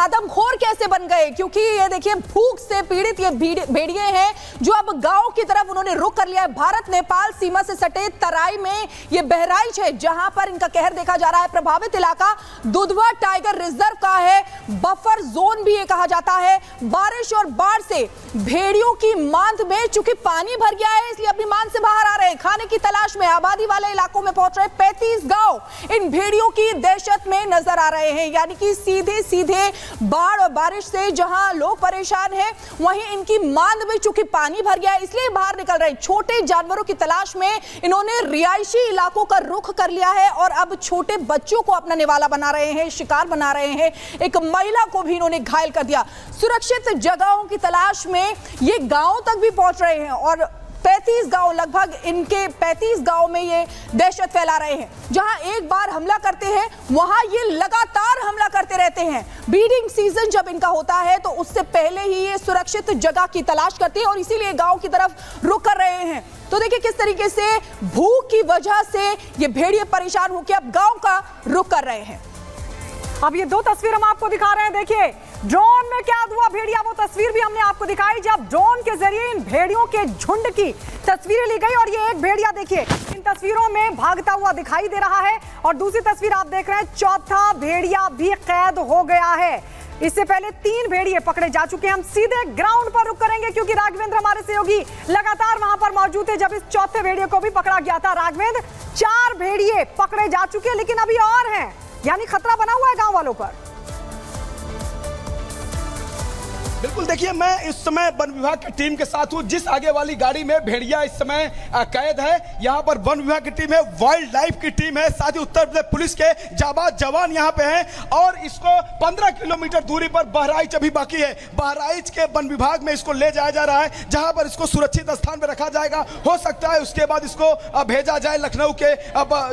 आदमखोर कैसे बन गए, क्योंकि ये देखिए भूख से पीड़ित ये भेड़िए हैं जो अब गांव की तरफ उन्होंने रुख कर लिया है। भारत नेपाल सीमा से सटे तराई में ये बहराइच है जहां पर इनका कहर देखा जा रहा है। प्रभावित इलाका दुधवा टाइगर रिजर्व का है, बफर जोन भी ये कहा जाता है। बारिश और बाढ़ से भेड़ियों की मांद में चूंकि पानी भर गया है इसलिए अपनी मांद से बाहर आ रहे हैं, खाने की तलाश में आबादी वाले इलाकों में पहुंच रहे 35 गांव इन भेड़ियों की दहशत में नजर आ रहे हैं। यानी कि सीधे सीधे बाढ़ और बारिश से जहां लोग परेशान हैं वहीं इनकी मांद में चूंकि पानी भर गया है इसलिए बाहर निकल रहे हैं। छोटे जानवरों की तलाश में इन्होंने रिहायशी इलाकों का रुख कर लिया है और अब छोटे बच्चों को अपना निवाला बना रहे हैं, शिकार बना रहे हैं। एक महिला को भी इन्होंने घायल कर दिया। सुरक्षित जगहों की तलाश में ये गांव तक भी पहुंच रहे हैं और 35 गांव, लगभग इनके 35 गांव में ये दहशत फैला रहे हैं। जहां एक बार हमला करते हैं वहां ये लगातार हमला करते रहते हैं। ब्रीडिंग सीजन जब इनका होता है तो उससे पहले ही ये सुरक्षित जगह की तलाश करते हैं और इसीलिए गांव की तरफ रुख कर रहे हैं। तो देखिए किस तरीके से भूख की वजह से ये भेड़िए परेशान होकर अब गांव का रुख कर रहे हैं। अब ये दो तस्वीर हम आपको दिखा रहे हैं, देखिए ड्रोन में क्या हुआ भेड़िया, वो तस्वीर भी हमने आपको दिखाई जब ड्रोन के जरिए इन भेड़ियों के झुंड की तस्वीरें ली गई। और ये एक भेड़िया देखिए इन तस्वीरों में भागता हुआ दिखाई दे रहा है और दूसरी तस्वीर आप देख रहे हैं, चौथा भेड़िया भी कैद हो गया है। इससे पहले 3 भेड़िए पकड़े जा चुके हैं। हम सीधे ग्राउंड पर रुक करेंगे क्योंकि राघवेंद्र हमारे सहयोगी लगातार वहां पर मौजूद थे जब इस चौथे भेड़िए को भी पकड़ा गया था। राघवेंद्र, 4 भेड़िए पकड़े जा चुके हैं लेकिन अभी और हैं, यानी खतरा बना हुआ है गांव वालों पर। बिल्कुल, देखिए मैं इस समय वन विभाग की टीम के साथ हूं। जिस आगे वाली गाड़ी में भेड़िया इस समय कैद है, यहाँ पर वन विभाग की टीम है, वाइल्ड लाइफ की टीम है, साथ ही उत्तर प्रदेश पुलिस के जाबाज जवान यहाँ पे हैं और इसको 15 किलोमीटर दूरी पर बहराइच अभी बाकी है। बहराइच के वन विभाग में इसको ले जाया जा रहा है जहां पर इसको सुरक्षित स्थान पर रखा जाएगा। हो सकता है उसके बाद इसको भेजा जाए लखनऊ के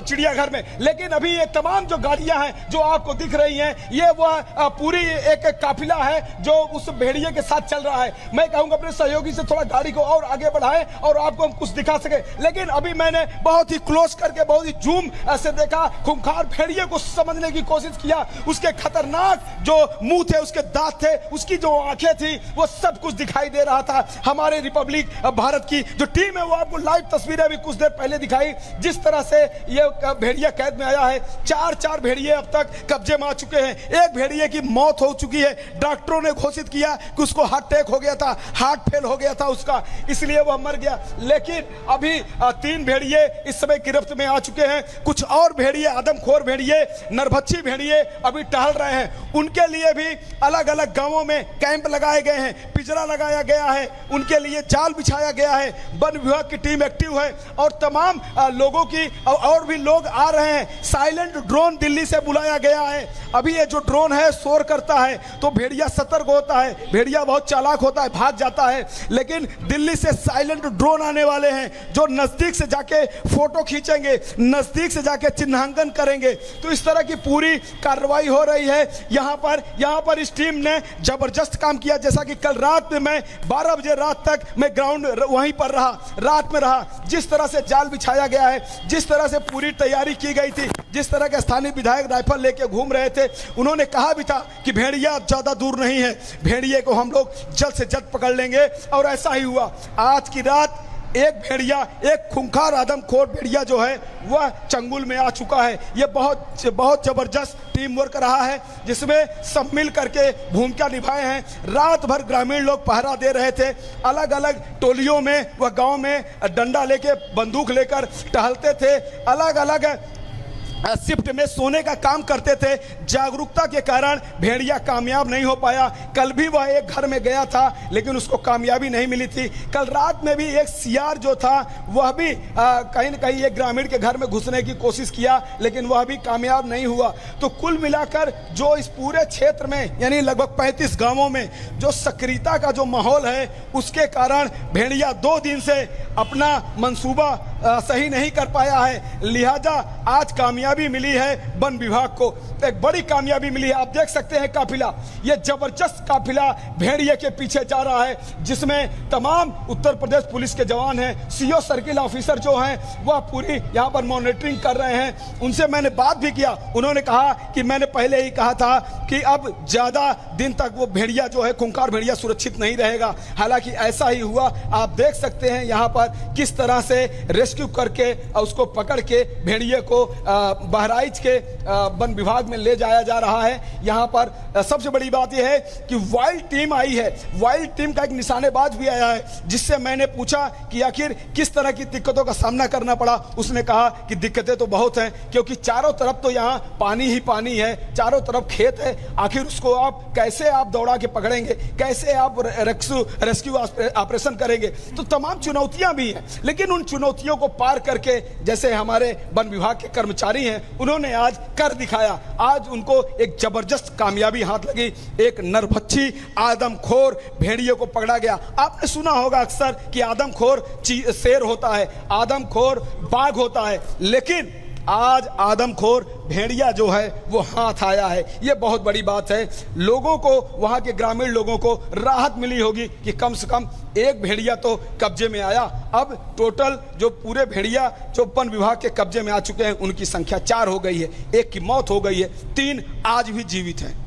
चिड़ियाघर में। लेकिन अभी ये तमाम जो गाड़ियां हैं जो आपको दिख रही हैं, ये वह पूरी एक काफिला है जो उस भेड़िए के साथ चल रहा है। मैं कहूंगा अपने सहयोगी से थोड़ा गाड़ी को और आगे बढ़ाएं और आपको हम कुछ दिखा सके। लेकिन अभी मैंने बहुत ही क्लोज करके, बहुत ही जूम से देखा, खूंखार भेड़िए को समझने की कोशिश किया। उसके खतरनाक जो मुंह थे, उसके दांत थे, उसकी जो आंखें थी, वो सब कुछ दिखाई दे रहा था। हमारे रिपब्लिक भारत की जो टीम है वो आपको लाइव तस्वीरें भी कुछ देर पहले दिखाई। जिस तरह से ये भेड़िया कैद में आया है, 4 भेड़िए अब तक कब्जे में आ चुके हैं। एक भेड़िए की मौत हो चुकी है। डॉक्टरों ने घोषित किया कि उसको हार्ट अटैक हो गया था, हार्ट फेल हो गया था उसका, इसलिए वह मर गया। लेकिन अभी 3 भेड़िए इस समय गिरफ्त में आ चुके हैं। कुछ और भेड़िए, आदमखोर भेड़िए, नरभक्षी भेड़िए अभी टहल रहे हैं। उनके लिए भी अलग अलग गांवों में कैंप लगाए गए हैं, पिंजरा लगाया गया है, उनके लिए जाल बिछाया गया है। वन विभाग की टीम एक्टिव है और तमाम लोगों की और भी लोग आ रहे हैं। साइलेंट ड्रोन दिल्ली से बुलाया गया है। अभी ये जो ड्रोन है शोर करता है तो भेड़िया सतर्क होता है, भेड़िया बहुत चालाक होता है, भाग जाता है। लेकिन दिल्ली से साइलेंट ड्रोन आने वाले हैं जो नजदीक से जाके फोटो खींचेंगे, नजदीक से जाके चिन्हांकन करेंगे। तो इस तरह की पूरी कार्रवाई हो रही है यहाँ पर इस टीम ने जबरदस्त काम किया। जैसा कि कल रात में मैं 12 बजे रात तक मैं ग्राउंड वहीं पर रहा, रात में रहा। जिस तरह से जाल बिछाया गया है, जिस तरह से पूरी तैयारी की गई थी, जिस तरह के स्थानीय विधायक राइफल लेके घूम रहे थे, उन्होंने कहा भी था कि भेड़िया ज्यादा दूर नहीं है, भेड़िए को हम लोग जल्द से जल्द पकड़ लेंगे। और ऐसा ही हुआ। आज की रात एक भेड़िया, एक खूंखार आदमखोर भेड़िया जो है वह चंगुल में आ चुका है। यह बहुत जबरदस्त टीम वर्क रहा है जिसमें सब मिल करके भूमिका निभाए हैं। रात भर ग्रामीण लोग पहरा दे रहे थे, अलग अलग टोलियों में वह गांव में डंडा लेके, बंदूक लेकर टहलते थे, अलग अलग शिफ्ट में सोने का काम करते थे। जागरूकता के कारण भेड़िया कामयाब नहीं हो पाया। कल भी वह एक घर में गया था लेकिन उसको कामयाबी नहीं मिली थी। कल रात में भी एक सियार जो था वह भी कहीं न कहीं एक ग्रामीण के घर में घुसने की कोशिश किया लेकिन वह भी कामयाब नहीं हुआ। तो कुल मिलाकर जो इस पूरे क्षेत्र में यानी लगभग 35 गांवों में जो सक्रियता का जो माहौल है उसके कारण भेड़िया 2 दिन से अपना मंसूबा सही नहीं कर पाया है, लिहाजा आज कामयाबी मिली है वन विभाग को, एक बड़ी कामयाबी मिली है। आप देख सकते हैं काफिला, ये जबरदस्त काफिला भेड़िए के पीछे जा रहा है, जिसमें तमाम उत्तर प्रदेश पुलिस के जवान हैं, सीओ सर्किल ऑफिसर जो हैं वह पूरी यहाँ पर मॉनिटरिंग कर रहे हैं। उनसे मैंने बात भी किया, उन्होंने कहा कि मैंने पहले ही कहा था कि अब ज़्यादा दिन तक वो भेड़िया जो है खूंखार भेड़िया सुरक्षित नहीं रहेगा, हालांकि ऐसा ही हुआ। आप देख सकते हैं यहाँ पर किस तरह से रेस्क्यू करके उसको पकड़ के भेड़िए को बहराइच के वन विभाग में ले जाया जा रहा है। यहाँ पर सबसे बड़ी बात यह है कि वाइल्ड टीम आई है, वाइल्ड टीम का एक निशानेबाज भी आया है, जिससे मैंने पूछा कि आखिर किस तरह की दिक्कतों का सामना करना पड़ा। उसने कहा कि दिक्कतें तो बहुत हैं, क्योंकि चारों तरफ तो यहाँ पानी ही पानी है, चारों तरफ खेत है, आखिर उसको आप कैसे आप दौड़ा के पकड़ेंगे, कैसे आप रेस्क्यू ऑपरेशन करेंगे, तो तमाम चुनौतियां भी हैं। लेकिन उन चुनौतियों को पार करके जैसे हमारे वन विभाग के कर्मचारी हैं, उन्होंने आज कर दिखाया। आज उनको एक जबरदस्त कामयाबी हाथ लगी, एक नरभक्षी आदमखोर भेड़िए को पकड़ा गया। आपने सुना होगा अक्सर कि आदमखोर शेर होता है, आदमखोर बाघ होता है, लेकिन आज आदमखोर भेड़िया जो है वो हाथ आया है। ये बहुत बड़ी बात है। लोगों को, वहाँ के ग्रामीण लोगों को राहत मिली होगी कि कम से कम एक भेड़िया तो कब्जे में आया। अब टोटल जो पूरे भेड़िया जो वन विभाग के कब्जे में आ चुके हैं उनकी संख्या 4 हो गई है, एक की मौत हो गई है, 3 आज भी जीवित हैं।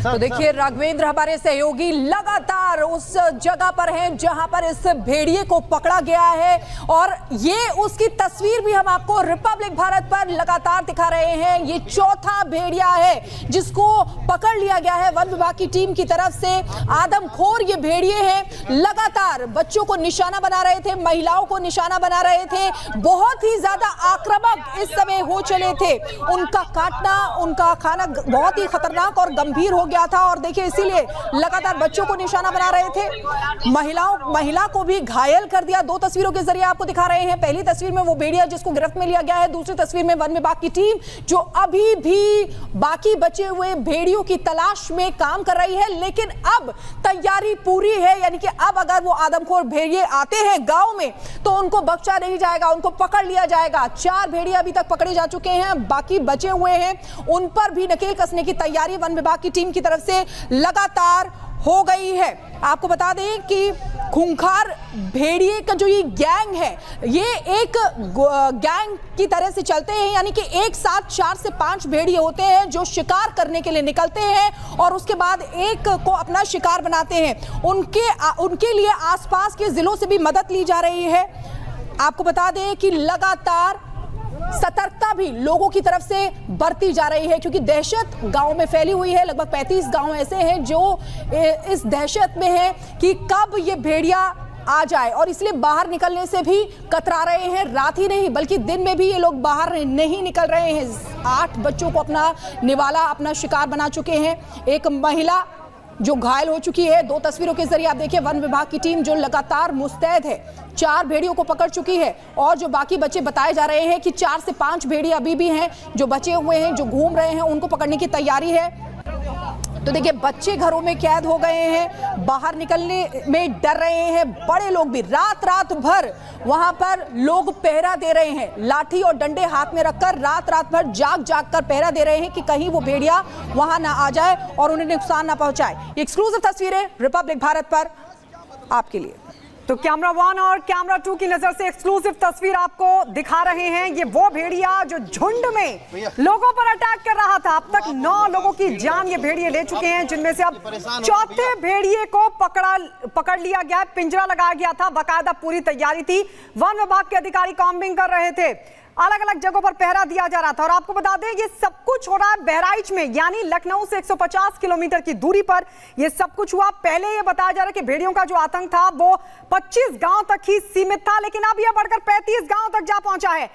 तो देखिए राघवेंद्र हमारे सहयोगी लगातार उस जगह पर हैं जहां पर इस भेड़िए को पकड़ा गया है, और ये उसकी तस्वीर भी हम आपको रिपब्लिक भारत पर लगातार दिखा रहे हैं। ये चौथा भेड़िया है जिसको पकड़ लिया गया है वन विभाग की टीम की तरफ से। आदमखोर ये भेड़िए हैं, लगातार बच्चों को निशाना बना रहे थे, महिलाओं को निशाना बना रहे थे, बहुत ही ज्यादा आक्रामक इस समय हो चले थे। उनका काटना, उनका खाना बहुत ही खतरनाक और गंभीर हो गया था, और देखिए इसीलिए लगातार बच्चों को निशाना बना रहे थे। महिला को भी घायल कर दिया। 2 तस्वीरों के जरिए आपको दिखा रहे हैं। पहली तस्वीर में वो भेड़िया जिसको गिरफ्त में लिया गया है, दूसरी तस्वीर में वन विभाग की टीम जो अभी भी बाकी बचे हुए भेड़ियों की तलाश में काम कर रही है। लेकिन अब तैयारी पूरी है, यानी कि अब अगर वो आदमखोर भेड़िए आते हैं गांव में तो उनको बख्शा नहीं जाएगा, उनको पकड़ लिया जाएगा। 4 भेड़िया अभी तक पकड़े जा चुके हैं, बाकी बचे हुए हैं, उन पर भी नकेल कसने की तैयारी वन विभाग की टीम की तरफ से लगातार हो गई है। आपको बता दें कि खूंखार भेड़िए का जो ये गैंग है, ये एक गैंग की तरह से चलते हैं, यानी कि एक साथ 4 से 5 भेड़िए होते हैं जो शिकार करने के लिए निकलते हैं और उसके बाद एक को अपना शिकार बनाते हैं। उनके लिए आसपास के जिलों से भी मदद ली जा रही है। आपको बता दें कि लगातार सतर्कता भी लोगों की तरफ से बरती जा रही है, क्योंकि दहशत गांव में फैली हुई है। लगभग 35 गांव ऐसे हैं जो इस दहशत में हैं कि कब ये भेड़िया आ जाए, और इसलिए बाहर निकलने से भी कतरा रहे हैं। रात ही नहीं बल्कि दिन में भी ये लोग बाहर नहीं निकल रहे हैं। 8 बच्चों को अपना निवाला, अपना शिकार बना चुके हैं। एक महिला जो घायल हो चुकी है। 2 तस्वीरों के जरिए आप देखिए वन विभाग की टीम जो लगातार मुस्तैद है, 4 भेड़ियों को पकड़ चुकी है, और जो बाकी बच्चे बताए जा रहे हैं कि 4 से 5 भेड़िए अभी भी हैं जो बचे हुए हैं, जो घूम रहे हैं, उनको पकड़ने की तैयारी है। तो देखिए बच्चे घरों में कैद हो गए हैं, बाहर निकलने में डर रहे हैं। बड़े लोग भी रात भर वहां पर लोग पहरा दे रहे हैं, लाठी और डंडे हाथ में रखकर रात भर जाग कर पहरा दे रहे हैं कि कहीं वो भेड़िया वहां ना आ जाए और उन्हें नुकसान ना पहुंचाए। एक्सक्लूसिव तस्वीरें रिपब्लिक भारत पर आपके लिए। तो कैमरा 1 और कैमरा 2 की नजर से एक्सक्लूसिव तस्वीर आपको दिखा रहे हैं। ये वो भेड़िया जो झुंड में लोगों पर अटैक कर रहा था। अब तक 9 लोगों की जान ये भेड़िए ले चुके हैं, जिनमें से अब 4थे भेड़िए को पकड़ लिया गया, पिंजरा लगाया गया था, बाकायदा पूरी तैयारी थी। वन विभाग के अधिकारी कॉम्बिंग कर रहे थे, अलग अलग जगहों पर पहरा दिया जा रहा था। और आपको बता दें ये सब कुछ हो रहा है बहराइच में, यानी लखनऊ से 150 किलोमीटर की दूरी पर ये सब कुछ हुआ। पहले ये बताया जा रहा है कि भेड़ियों का जो आतंक था वो 25 गांव तक ही सीमित था, लेकिन अब यह बढ़कर 35 गांव तक जा पहुंचा है।